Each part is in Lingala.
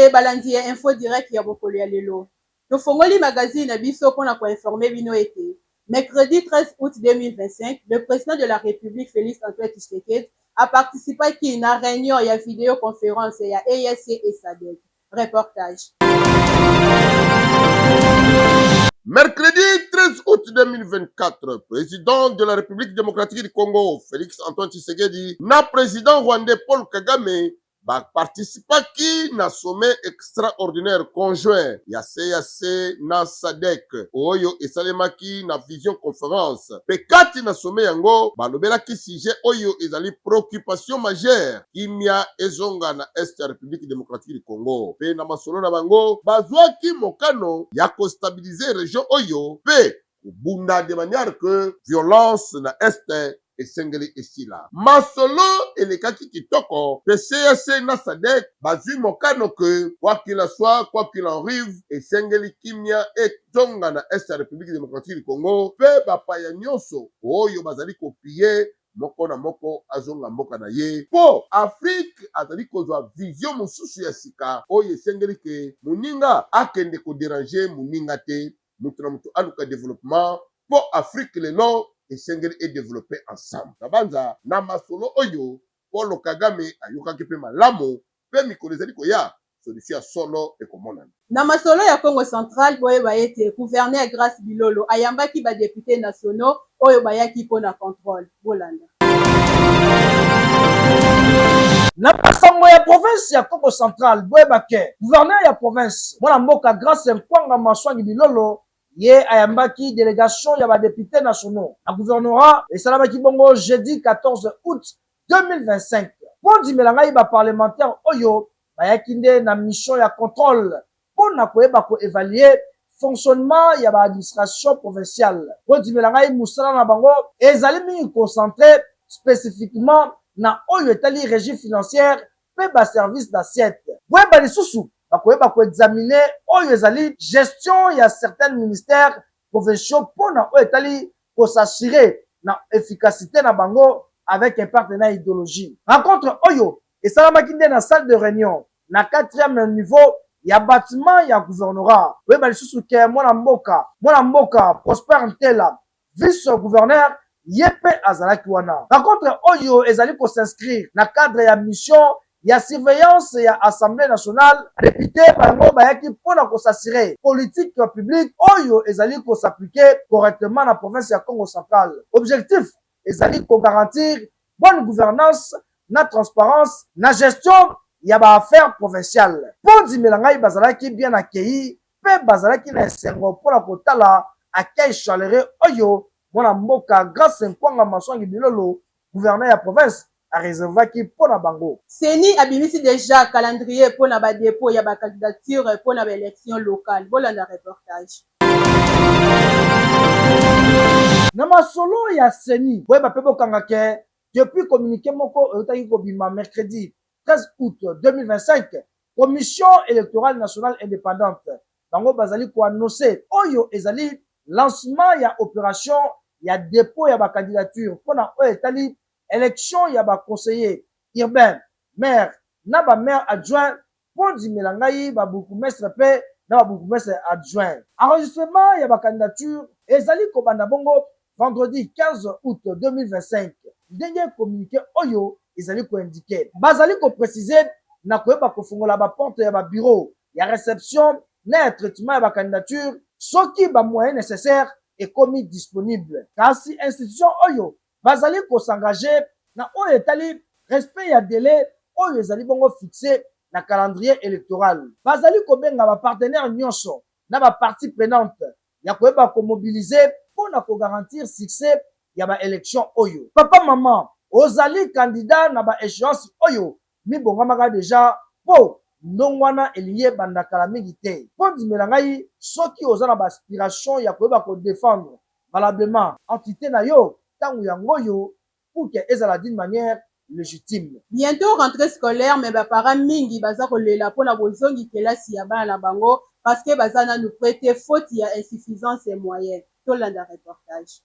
te balandi ya info direct ya bokolo ya lelo. Tofongoli magazine na biso mpona koinforme bino ete mercredi 13 août 2025, le président de la République Félix Antoine Tshisekedi a participé à une réunion et vidéoconférence et à EAC et SADC. Reportage. Mercredi 13 août 2024, président de la République démocratique du Congo, Félix Antoine Tshisekedi, na président rwandais Paul Kagame, participa qui na sommet extraordinaire conjoint ya CAC na SADC oyo esalemaki na vision conférence pe kati na sommet yango balobelaki sujet oyo ezali préoccupation majeure kimia ezonga na est ya République démocratique du Congo pe na masolo na bango bazwaki mokano ya kostabiliser région oyo pe kubunda de manière que violence na est esengeli esila masolo elekaki kitoko pe CAC na SADC bazwi mokano que quoi qu'il en soit, quoi qu'il en arrive, esengeli kimia etonga na est ya République démocratique du Congo pe bapaya nyonso oyo bazali kopie moko na moko azonga mboka na ye po Afrique azali kozwa vision mosusu ya sika oyo esengeli ke muninga akende kodéranger muninga te mutu na mutu aluka développement po Afrique lelo esengeli et développer ensemble. Nabanza na masolo oyo Paul Kagame ayokaki pe malamu pe mikolo ezali koya solution ya solo ekomonana. Na masolo ya Congo Central boyeba ete gouverneur Grace Bilolo ayambaki ba députés nationaux oyo bayaki mpona contrôle bolanda. Na pasango ya province ya Congo Central boyeba ke gouverneur ya province mwana mboka Grace Nkwanga Maswangi Bilolo ye ayambaki délégation ya ba députés nationaux na gouvernorat esalamaki bongo jeudi 14 août 2025 po ndimela ngai ba parlementaire oyo bayaki nde na mission ya contrôle mpona koyeba koévaluer fonctionnement ya ba administration provinciale po ndimela ngai mosala na bango ezali mingi concentré spécifiquement na oyo etali régie financière pe ba service d'assiette boyeba lisusu bakoyeba koexaminer oyo ezali gestion ya certains ministères provinciaux mpona oyo etali kosassurer na efficacité na bango avec un partenaire idéologie. Rencontre oyo esalamaki nde na salle de réunion na 4e niveau ya bâtiment ya gouvernorat boyeba lisusu ke mwana mboka Prosper Ntela vice gouverneur ye mpe azalaki wana. Rencontre oyo ezali kos'inscrire na cadre ya mission ya surveillance ya Assemblée nationale député bango bayaki mpona kosassurer politique publique oyo ezali kosappliquer correctement na province ya Congo Central. Objectif ezali kogarantir bonne gouvernance na transparence na gestion ya ba affaires provinciales. Po ndimela ngai bazalaki bien accueilli pe bazalaki na esengo mpona kotala accueil chaleureux oyo mwana mboka Grace Nkwanga Maswangi Bilolo gouverneur ya province a réservaki mpona bango. Seni abimisi déjà calendrier mpona ba dépôt ya ba candidature mpona ba élection locale bolanda reportage. Na masolo ya Seni boyeba pe bokanga ke depuis communiqué moko eyotaki kobima mercredi 13 août 2025 commission électorale nationale indépendante bango bazali koannonce oyo ezali lancement ya opération ya dépôt ya ba candidature mpona oyo etali élection ya ba conseiller urbain maire na ba maire adjoint po ndimela ngai ba bourgmestre pe na ba bourgmestre adjoint. Enregistrement ya ba candidature ezali kobanda bongo vendredi 15 août 2025 ndenge communiqué oyo ezali koindiqué bazali kopréciser na koyeba kofungola ba porte ya ba bureau ya réception na traitement ya ba candidature soki ba moyens nécessaires ekomi disponible kasi institution oyo bazali kosengage na oyo etali respect ya délai oyo ezali bongo fixé na calendrier électoral bazali kobenga ba partenaire nyonso na ba partie prenante ya koyeba komobiliser mpona kogarantir succès ya ba élection oyo. Papa mama ozali candidat na ba échéance oyo mibongamaka déjà po ndongwana elingi ebandakala mingi te po ndimela ngai soki oza na ba aspiration ya koyeba kodéfendre valablement entité na yo ntango yango oyo pour que ezala d'une manière légitime. Bientôt rentrée scolaire mais bapara mingi baza kolela mpona bozongi kelasi ya bana na bango parce que baza nanu prêter faute ya insuffisance et moyens. Tolanda reportage.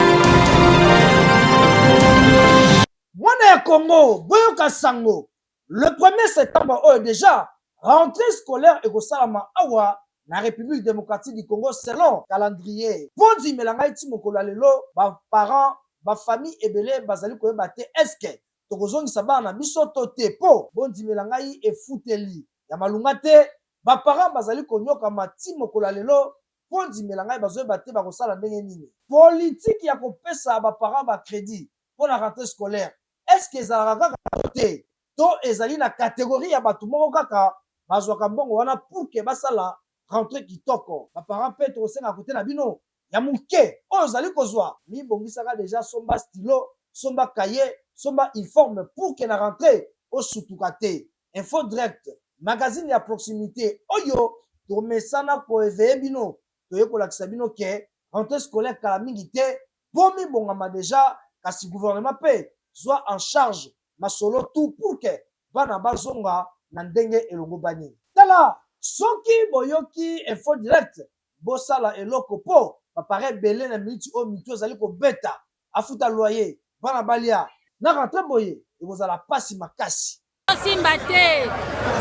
Mwana ya Congo boyoka sango le 1er septembre oyo déjà rentrée scolaire ekosalama awa na République démocratique du Congo selon calendrier. Bondi melanga iti mokolo lelo ba parents ba famille ebele bazali koyeba te eske tokozongisa bana biso to te po bondi melanga yi efuteli ya malunga te ba parents bazali konyoka mati mokolo lelo bondi melanga yi bazoyeba te bakosala ndenge nini. Politique ya kopesa ba parents ba crédit pour la rentrée scolaire eske ezalaka kaka te to ezali na catégorie ya bato moko kaka bazwaka mbongo wana pour ke basala rentrée kitoko. Ba parents pe tokosenga kote na bino ya muke oyo ozali kozwa mibongisaka deja somba stylo somba cahier somba uniforme pour ke na rentrée osutuka te. Info direct magazine ya proximité oyo tomesana koeveye bino toye kolakisa bino ke rentrée scolaire kala mingi te po mibongama deja kasi gouvernement pe soit en charge masolo tout pour que bana bazonga na ndenge elongo bani. Tala soki boyoki info direct bosala eloko po bapare belé na minute o mitu ezali kobeta afuta loyer bana balia na rentre boye ekozala pasi makasi. Simba te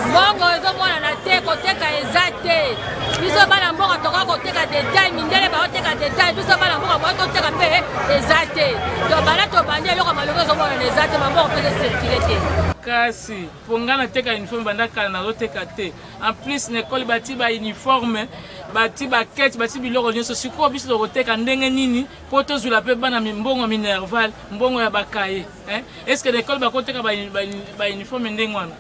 mbongo ezomonana te koteka eza te biso bana mbongo toka koteka detail mindele baoteka detail biso bana mbongo baoteka mpe eza te to bana tobandi eloko malongo ezomonana eza te mambongo mpe ezosirkile te kasi po nga nateka uniforme bandakala nazoteka te en plus na ekole bati ba uniforme bati bakete bati biloko nyonso sikoyo biso tokoteka ndenge nini po tozwela mpe bana mbongo minerval mbongo ya bakaye estce na ekole bakoteka ba uniforme ndenge wana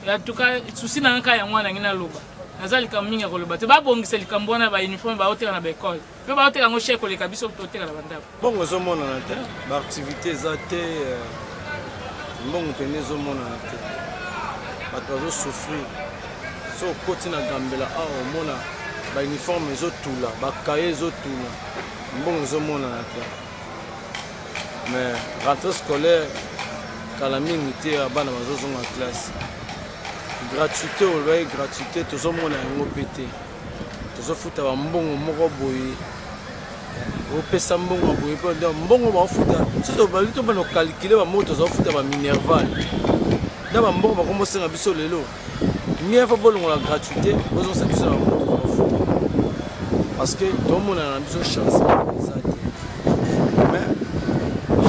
en tout cas susi na nka yango wana ngi naloba naza likambo mingi ya koloba te babongisa likambo wana ba uniforme baoteka na baekole mpe baoteka yango share koleka biso toteka na bandako mbongo ezomonana te baactivité eza te mbongo pene ezomonana te bato bazosouffrir so okoti na gambela awa omona bauniforme ezotula bakaye ezotula mbongo ezomonana te mais rentrée scolaire kala mingi te ya bana bazozonga classe gratuité olobai gratuité tozomona yango mpe te tozofuta bambongo moko boye opesa mbongo boye mpe mbongo baofuta soki tobali tobana kokalkule bamoko tozofuta baminerval na bambongo bakombosenga biso lelo mieux bolongola gratuité bozonsa biso na bambongo tozofuta parce que tomonana na biso changement eza te mais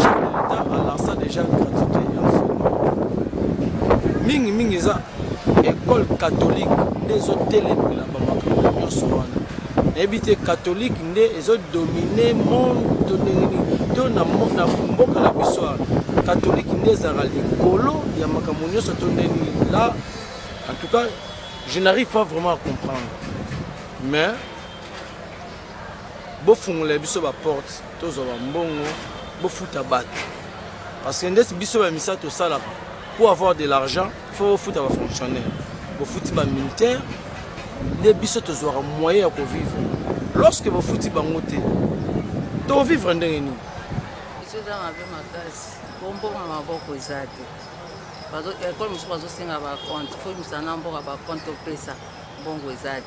chef de l'état alança déjà gratuité mingi eza école catholique nde ezotelemela bamakambo nyonso wana nayebi te catholique nde ezodomine monde to ndenge nini to na mboka na biso wana catholique nde ezalaka likolo ya makambo nyonso to ndenge nini là en tout cas je n'arrive pas vraiment à comprendre mais bofungola biso baporte tozwa bambongo bofuta bato parce que ndesi biso bamisa tosalaka pour avoir de l'argent, il faut foutre un fonctionnaire. Il faut foutre un militaire. Les bisous ont un moyen pour vivre. Lorsque vous foutez un moté, tu vas vivre en dernier. Je suis dans ma classe. Bon, ma beaucoup exact. Parce que l'école, je suis pas aussi à compte. Il faut que je sois compte au pesa. Bon, exact.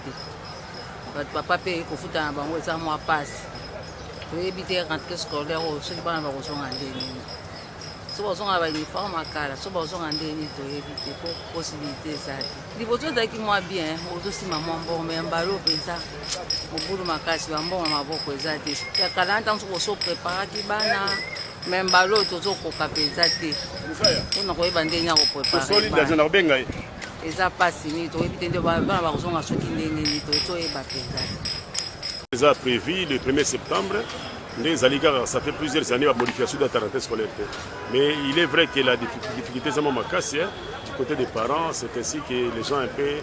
Papa paye pour foutre un bango, ça moi passe. Pour éviter rentrer scolaire, je suis pas dans la maison en dernier. So bazonga ba uniforme akala so bazonga ndeni to éviter pour possibilité ça liboto daki moi bien ozosi maman bon mais mbalo pesa mobulu makasi ba mbongo maboko ezate ya kala ntango so préparer ki bana mais mbalo tozo koka pesa te on ko yeba ndeni ya ko préparer solide dans na benga eza pasi ni to éviter nde ba ba bazonga soki ndeni ni to yeba pesa déjà prévu le 1er septembre. Ça fait plusieurs années la modification de la rentrée scolaire. Mais il est vrai que la difficulté est vraiment casse du côté des parents. C'est ainsi que les gens un peu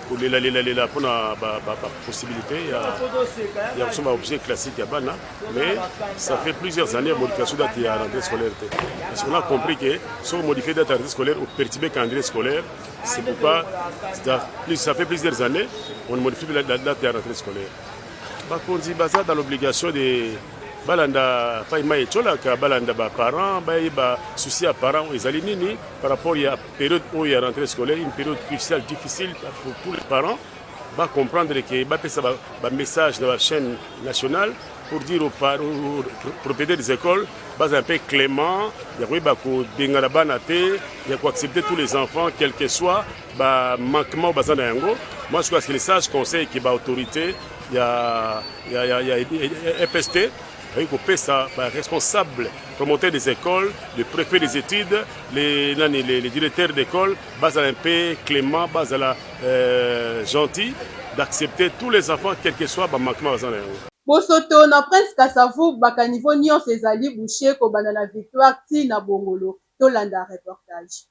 pour la possibilité, il y a un objet classique à Bana, mais ça fait plusieurs années la modification de la rentrée scolaire. Parce qu'on a compris que si on modifie la rentrée scolaire ou perturber le calendrier scolaire, c'est pourquoi ça fait plusieurs années on modifie la date de la rentrée scolaire. Bakonzi baza dans l'obligation de balanda pa ima etola ka balanda ba parents ba souci à parents ezali nini par rapport à période où il y a rentrée scolaire une période cruciale difficile pour les parents va comprendre que ba pesa ba message de la chaîne nationale pour dire aux propriétaires des écoles, bas un peu clément, il y a accepter tous les enfants, quel que soit, manquement au bazar d'Ango. Moi, je crois que les sages conseils qui sont autorité, il y a EPST, avec ça, responsable, promoteur des écoles, le préfet des études, les directeurs d'école, bas un peu clément, bas gentil, d'accepter tous les enfants, quel que soit, manquement au bazar d'Ango. Bosoto na Prince Kasavu bakanivo nyonso ezali boucher kobanda na victoire ti na bongolo tolanda reportage.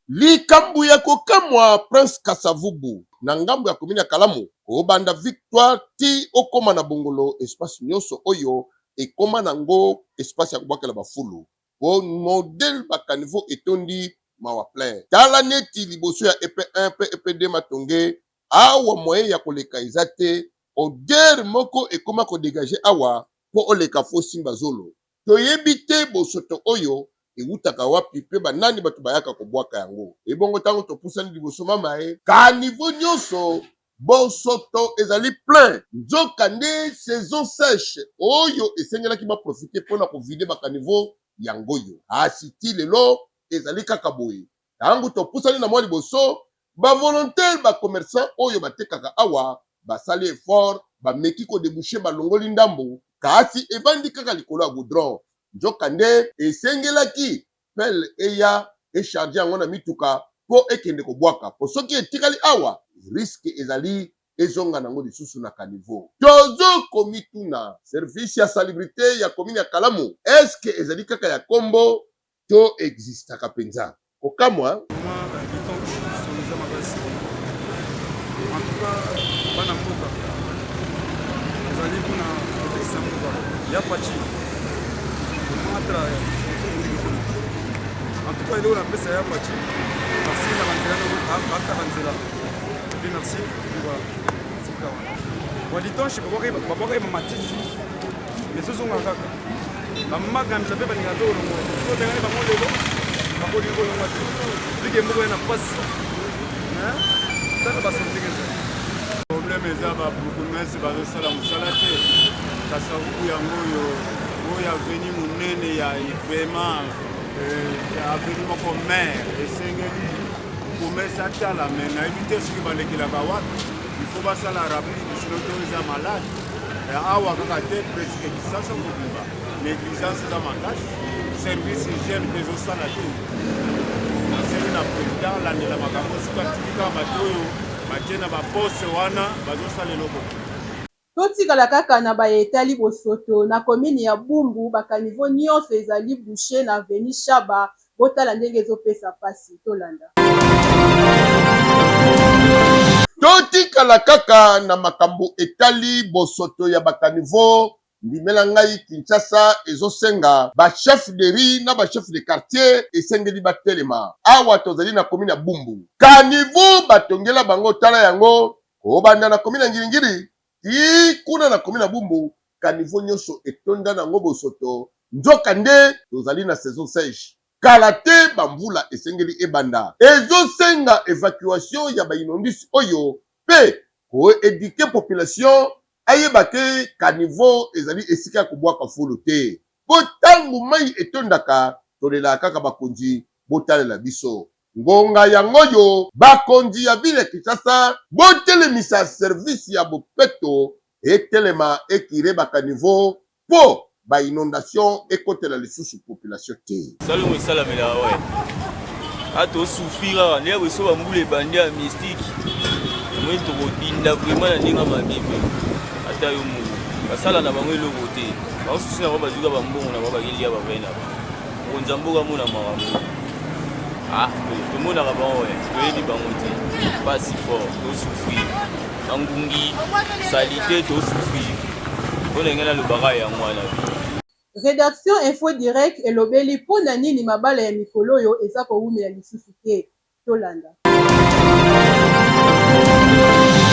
Likambu ya kokamwa Prince Kasavubu na ngambu ya komini ya Kalamu kobanda victoire ti okoma na bongolo espace nyonso oyo ekoma nango espace ya kobwakela bafulu po modèle bakanivo etondi mawa plein tala neti liboso ya EP1 pe EP2 matonge awa moyen ya koleka eza te odeur moko ekoma kodégage awa po oleka fo simba zolo toyebi te bosoto oyo ewutaka wapi pe banani bato bayaka kobwaka yango ebongo ntango topusani liboso mama ka niveau nyonso bosoto ezali plein nzoka nde saison sèche oyo esengelaki baprofite mpona kovide bakanivo yango yo asiti lelo ezali kaka boye ntango topusani na mwa liboso bavolontaire bacommerçant oyo batekaka awa basali effort bameki kodebouche balongoli ndambo kasi evandi kaka likolo ya goudron nzoka nde esengelaki pele eya echarge yango na mituka mpo ekende kobwaka po soki etikali awa riske ezali ezonga nango lisusu na kanivo tozokomituna service ya salubrité ya komini ya Kalamu eske ezali kaka ya kombo to existaka mpenza kokamwa bana mboka ezali mpona kotekisa mboka ya paci matra antuka eloko napesa ya paci merci na banzela bata banzela mpe merci sika wana waditonche babwaka matisi ezozonga kaka bamakamisa mpe balinga mpe olongo sotengani bango lelo bakolinga olongo te vike mboka ya na pasi tala basondekeza problème eza babourgmestre bazosala mosala te Kasavubu yango oyo aveni monene ya vraiment aveni moko maire esengeli komesa tala me nayebi te soki balekelaka wapi ifo basala rapide sino to eza malade awa kaka te presque kisasa kobima négligence eza makasi service hygiène mpe ezosala te naseli na président landela makambo soki atikika bato oyo batie na bapose wana bazosala eloko totikala kaka na bayetali bosoto na komini ya Bumbu bakanivo nyonso ezali boucher na aveni Shaba botala ndenge ezopesa pasi tolanda totikala kaka na makambo etali bosoto ya bakanivo ndimela ngai Kinshasa ezosenga bachef de rue na bachef de quartier esengeli batelema awa tozali na komini ya Bumbu kanivo batongela bango tala yango kobanda na komini ya Ngiringiri ti kuna na komini ya Bumbu kanivo nyonso etonda nango bosoto nzoka nde tozali na saison sèche kala te bamvula esengeli ebanda ezosenga évacuation ya bainondisi oyo pe koéduke population ayeba te kanivo ezali esika ya kobwaka fulu te po ntango mai etondaka tolelaka kaka bakonzi botalela biso ngonga yango yo bakonzi ya vile Kinshasa botelemisa service ya bopeto etelema ekire bakanivo po bainondation ekotela lisusu population te salongo esalamela we atosufira nde boso bambula ebandi ya mystique moi tokobinda vraiment na ndenge mabibe ata yo mu basala na bango eloko te baosusi na bango bazuka bambongo na bango bakelia bavai na bango mokonzi ya mboka mona makambo tomonaka bango we toyebi bango te pasi fort tosufrir bangungi salite tosufrir mpo ndenge nalobaka yango wana rédaction info direct elobeli mpo na nini mabala ya mikolo oyo eza kowumela lisusu te tolanda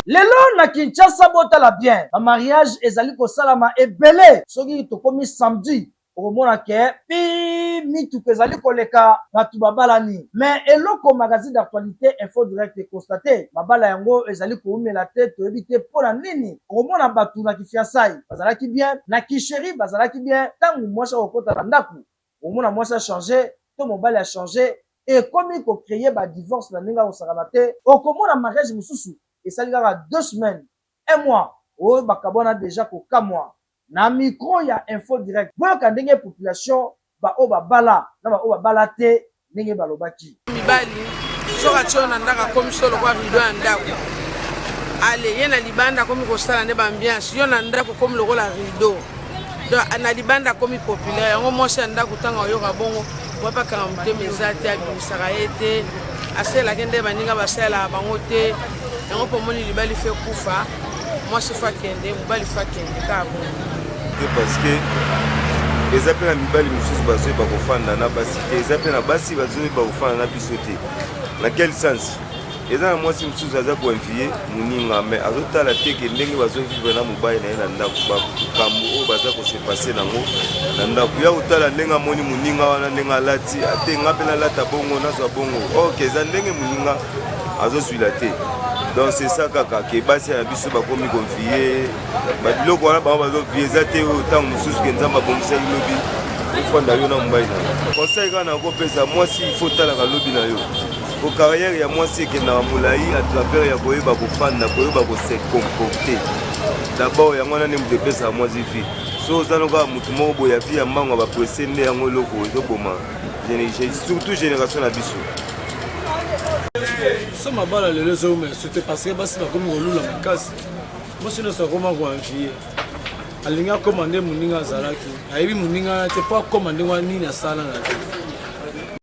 lelo na Kinshasa botala bien ba mariage ezali kosalama ebele soki tokomi samedi okomona ke pi mituka ezali koleka bato babalani. Mais eloko magazine d'actualité info direct constate mabala yango ezali koumela te toyebi te mpona nini. Okomona bato na kifiasai bazalaki bien, na kisheri bazalaki bien, ntango mwasi akokota na ndako okomona mwasi a changé to mobali a changé ekomi kocreye badivorce na ndenge akosakana te. Okomona mariage mosusu esali kaka 2 semaines 1 mois oyo bakabwana deja kokamwa. Na micro ya info direct boyoka ndenge population baoyo babala na baoyo babala te ndenge balobaki. Mibali soka tio na ndako akomi solo kwa rido ya ndako ale ye na libanda akomi kosala nde baambiance yo na ndako komi lokola rido donc na libanda akomi populaire yango mwasi ya ndako ntango oyoka bongo wapakanga motema eza te abimisaka ye te asalelaki nde baninga basalelaka bango te yango mpo moni libali fe kufa mwasi fa kende mobali fa kende kaka bongo parce que eza mpe na mibali mosusu bazoyeba kofanda na basi te eza mpe na basi bazoyeba kofanda na biso te. Na quel sens? Eza na mwasi mosusu aza koinfie moninga me azotala teke ndenge bazovivre na mobali na ye na ndako bakambo oyo baza kosepase nango na ndako ya kotala ndenge amoni moninga wana ndenge alati ate nga mpe nalata bongo nazwa bongo ok eza ndenge moninga azozwila te. Donc c'est ça kaka ke basi ya biso bakomi konfie biloko wana bango bazovie eza te oyo ntango mosusu ke nzambe abongisaki lobi ofanda yo na mobali na yo. Conseil kaka nakopesa mwasi ifo talaka lobi na yo po carrière ya mwasi ekendaka molai à travers ya koyeba kofanda koyeba kose comporte. D'abord yango wana nde moto epesaka mwasi vi so oza nokaa motu moko boye ya vi ya mbango baprese nde yango eloko ezoboma surtout génération na biso. So mabala lelo ezomela sote parce que basi bakomi kolula makasi mwasi nyonso akoma koanfie alingi akoma nde moninga azalaki ayebi moninga wana te mpo akoma ndenge wana nini asala na te.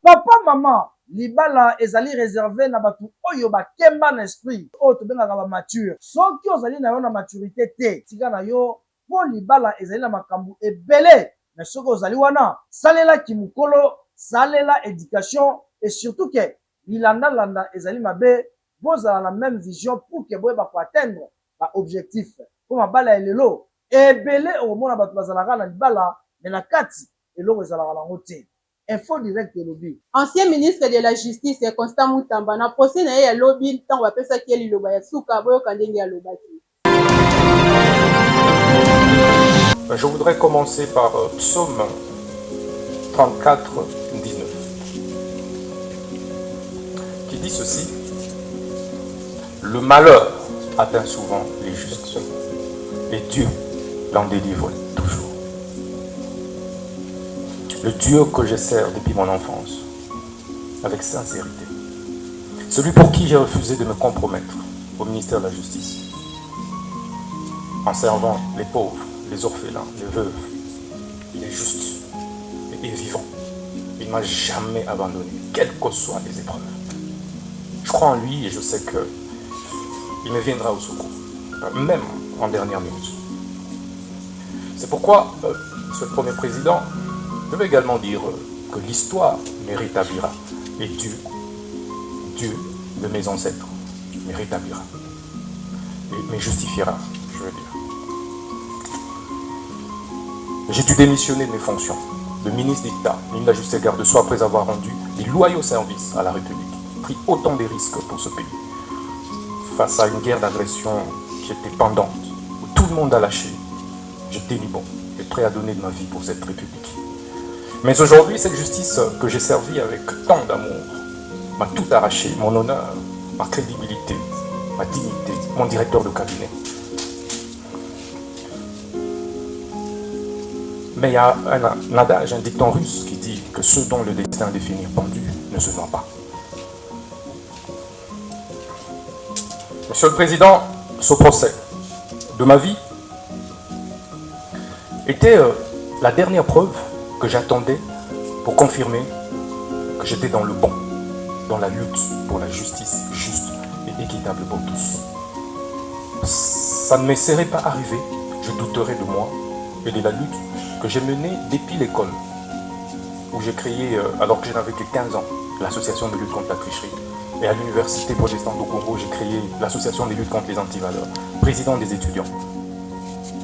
Papa mama libala ezali réservé na bato oyo bakemba na esprit oyo tobengaka bamature. Soki ozali na yo na maturité te tika na yo mpo libala ezali na makambo ebele. Mais soki ozali wana salelaki mokolo salela éducation et surtout ke lilanda ezali mabe bozala na même vision pour ke boyeba koatteindre baobjectif. Po mabala elelo ebele okomona bato bazalaka na libala me na kati eloko ezalaka nango te. Info direct elobi ancien ministre de la justice Constant Mutamba na procès na ye ya lobi ntango bapesaki ye liloba ya suka boyoka ndenge alobaki. Je voudrais commencer par Psaume 34, 19, qui dit ceci: le malheur atteint souvent les justes, et Dieu l'en délivre toujours. Le Dieu que je sers depuis mon enfance, avec sincérité, celui pour qui j'ai refusé de me compromettre au ministère de la Justice, en servant les pauvres, les orphelins, les veuves, il est juste et vivant. Il ne m'a jamais abandonné, quelles que soient les épreuves. Je crois en lui et je sais qu'il me viendra au secours, même en dernière minute. C'est pourquoi, Monsieur le Premier Président, je veux également dire que l'histoire me rétablira et Dieu de mes ancêtres me rétablira et me justifiera, je veux dire. J'ai dû démissionner de mes fonctions de ministre d'État, ministre de la Justice et Garde-sceaux après avoir rendu des loyaux services à la République, pris autant de risques pour ce pays. Face à une guerre d'agression qui était pendante, où tout le monde a lâché, j'étais libre et prêt à donner de ma vie pour cette République. Mais aujourd'hui, cette justice que j'ai servie avec tant d'amour m'a tout arraché, mon honneur, ma crédibilité, ma dignité, mon directeur de cabinet. Mais il y a un adage, un dicton russe qui dit que ceux dont le destin est défini pendu ne se voient pas. Monsieur le Président, ce procès de ma vie était la dernière preuve que j'attendais pour confirmer que j'étais dans le bon, dans la lutte pour la justice juste et équitable pour tous. Ça ne me serait pas arrivé, je douterais de moi et de la lutte que j'ai menée depuis l'école, où j'ai créé, alors que je n'avais que 15 ans, l'association de lutte contre la tricherie. Et à l'université protestante au Congo, j'ai créé l'association de lutte contre les antivaleurs, président des étudiants.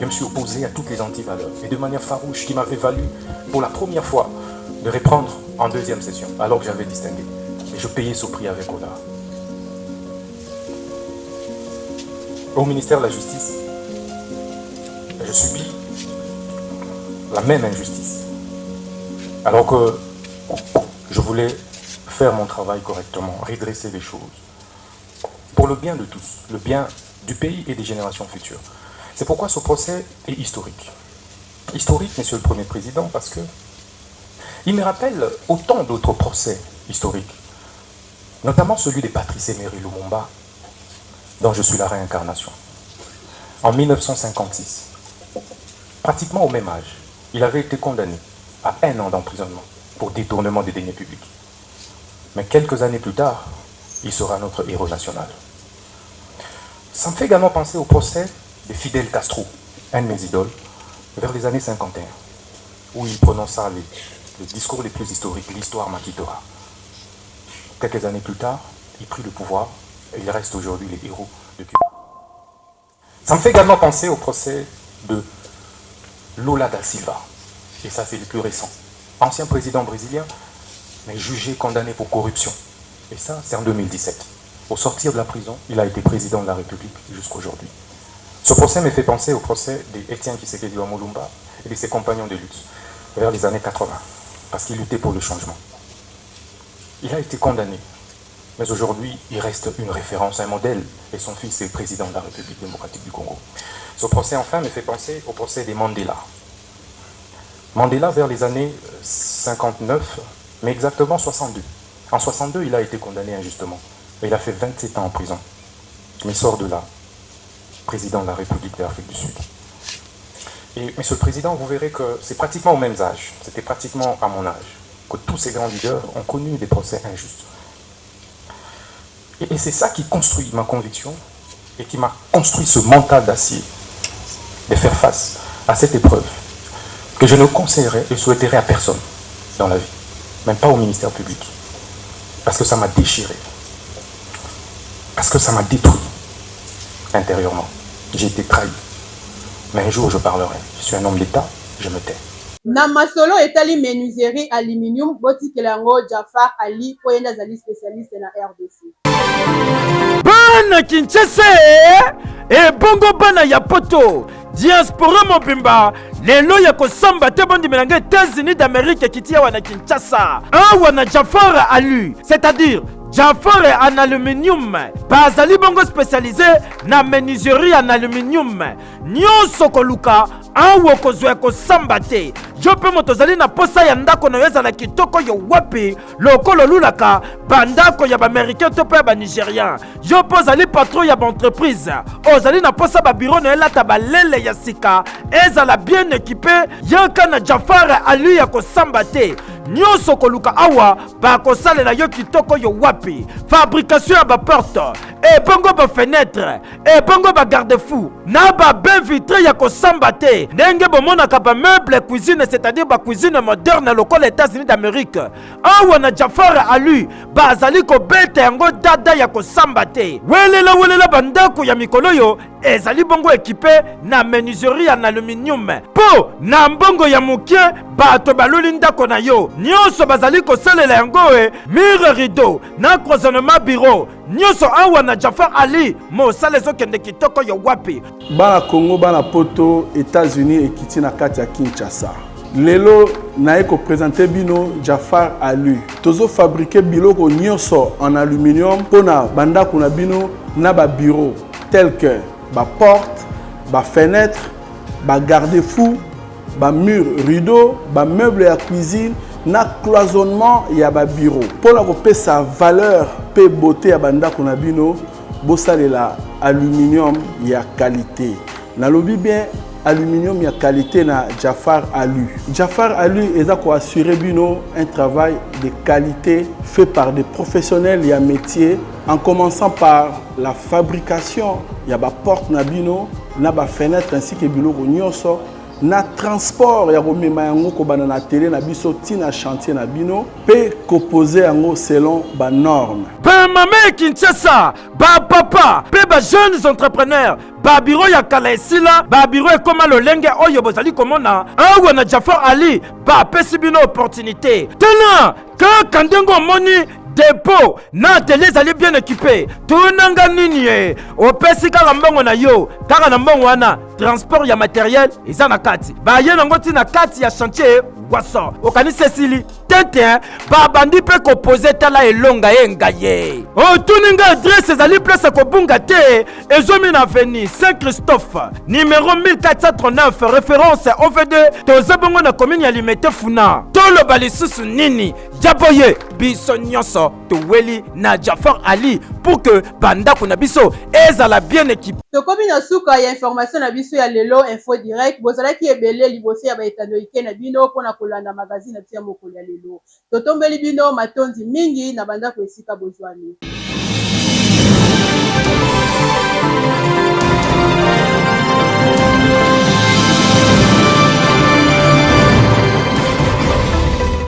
Je me suis opposé à toutes les antivaleurs et de manière farouche qui m'avait valu pour la première fois de reprendre en deuxième session alors que j'avais distingué. Et je payais ce prix avec honneur. Au ministère de la Justice, je subis la même injustice. Alors que je voulais faire mon travail correctement, redresser les choses. Pour le bien de tous, le bien du pays et des générations futures. C'est pourquoi ce procès est historique. Historique, Monsieur le Premier Président, parce que il me rappelle autant d'autres procès historiques, notamment celui de Patrice Emery Lumumba, dont je suis la réincarnation. En 1956, pratiquement au même âge, il avait été condamné à 1 an d'emprisonnement pour détournement des deniers publics. Mais quelques années plus tard, il sera notre héros national. Ça me fait également penser au procès de Fidel Castro, un de mes idoles, vers les années 51, où il prononça les discours les plus historiques, l'histoire m'acquittera. Quelques années plus tard, il prit le pouvoir et il reste aujourd'hui les héros de Cuba. Ça me fait également penser au procès de Lula da Silva, et ça c'est le plus récent. Ancien président brésilien, mais jugé, condamné pour corruption. Et ça, c'est en 2017. Au sortir de la prison, il a été président de la République jusqu'à aujourd'hui. Ce procès me fait penser au procès d'Étienne Tshisekedi Lumumba et de ses compagnons de lutte vers les années 80, parce qu'il luttait pour le changement. Il a été condamné, mais aujourd'hui, il reste une référence, un modèle, et son fils est président de la République démocratique du Congo. Ce procès, enfin, me fait penser au procès des Mandela. Mandela, vers les années 59, mais exactement 62. En 62, il a été condamné injustement. Et il a fait 27 ans en prison. Mais il sort de là, président de la République d'Afrique du Sud. Et Monsieur le Président, vous verrez que c'est pratiquement au même âge, c'était pratiquement à mon âge, que tous ces grands leaders ont connu des procès injustes. Et c'est ça qui construit ma conviction et qui m'a construit ce mental d'acier de faire face à cette épreuve que je ne conseillerais et souhaiterais à personne dans la vie, même pas au ministère public, parce que ça m'a déchiré, parce que ça m'a détruit intérieurement. J'ai été trahi, mais un jour je parlerai. Je suis un homme d'État, je me tais. Na masolo etali menuiserie aluminium botikelango Jafar Ali oyenda azali spécialiste na RDC. Bana Kinshasa e bongo bana ya poto diaspora mobimba lelo ya kosamba te bondi melanga États-Unis d'Amérique kiti awa na Kinshasa awa na Jafar Ali, c'est-à-dire Jafar en aluminium bazali bongo spécialisé na menuiserie en aluminium nyonso koluka awa kozwa kosamba te yo pe moto zali na posa ya ndako na yeza na kitoko yo wapi lokolo lulaka bandako ya ba-américain to pe ba nigérien yo po zali patron ya ba-entreprise ozali na posa ba bureau na elata balele ya sika ezala bien équipé yaka na Jafar Ali ya kosamba te nyonso koluka awa bakosalela yo kitoko yo wapi fabrication ya baporte ebongo bafenetre ebongo bagarde-fou na babe vitre ya kosamba te ndenge bomonaka bameuble cuisine, c'est-à-dire bacuisine moderne lokola États-Unis d'Amérique awa na Jafar Ali bazali kobeta yango dada ya kosamba te welela bandako ya mikolo yo ezali bongo équipé na menuiserie en aluminium po na mbongo ya mokie bato baluli ndako na yo nyonso bazali kosalela yango mire rideau na cloisonnement bureau nyonso awa na Jafar Ali mosala ezokende kitoko yo wapi bana Congo bana poto États-Unis ekiti na kati ya Kinshasa lelo naye ko présenter bino Jafar Ali tozo fabriquer biloko nyonso en aluminium pona bandako na bino na ba bureau tel que ba porte ba fenêtre ba garde-fou ba mur rideau ba meuble ya cuisine na cloisonnement ya ba bureau pour la couper sa valeur pe beauté ya bandako na bino bosalela aluminium ya qualité na lobi bien aluminium ya qualité na Jafar Ali. Jafar Ali eza ko assurer bino un travail de qualité fait par des professionnels ya métier en commençant par la fabrication ya ba porte na bino na ba fenêtre ainsi que biloko nyonso na transport ya komema yango kobana na télé na biso tina chantier na bino pe kopoze yango selon ba norme. Ba mama Kinshasa, ba papa, pe ba jeunes entrepreneurs, ba bureau ya kala esila, ba bureau ekoma lolenge oyo bozali komona, awa na Jafar Ali, ba pesi bino opportunité. Tena, ka ndengo moni dépôt na télé ezali bien équipé. Tunanga nini e? Opesi kaka mbongo na yo, kaka na mbongo wana transport ya matériel eza na kati. Ba ye nango ti na kati ya chantier waso. Okanisi esili tete ba bandi pe ko poser tala elonga yenga ye. O tuninga adresse ezali place ko bunga te ezomi na avenue Saint-Christophe numéro 1439 référence OVD tozabongo na commune ya Limete Funa. Tolo balisusu nini? Jaboye biso nyonso toweli na Jafar Ali pour que banda kuna biso ezala bien équipé. Tokomi na suka ya information na biso ya lelo info direct bozalaki ebele liboso ya baetanoike na bino mpona kolanda magazine na biso ya mokolo ya lelo totombeli bino matondi mingi na banda ko esika bozwani.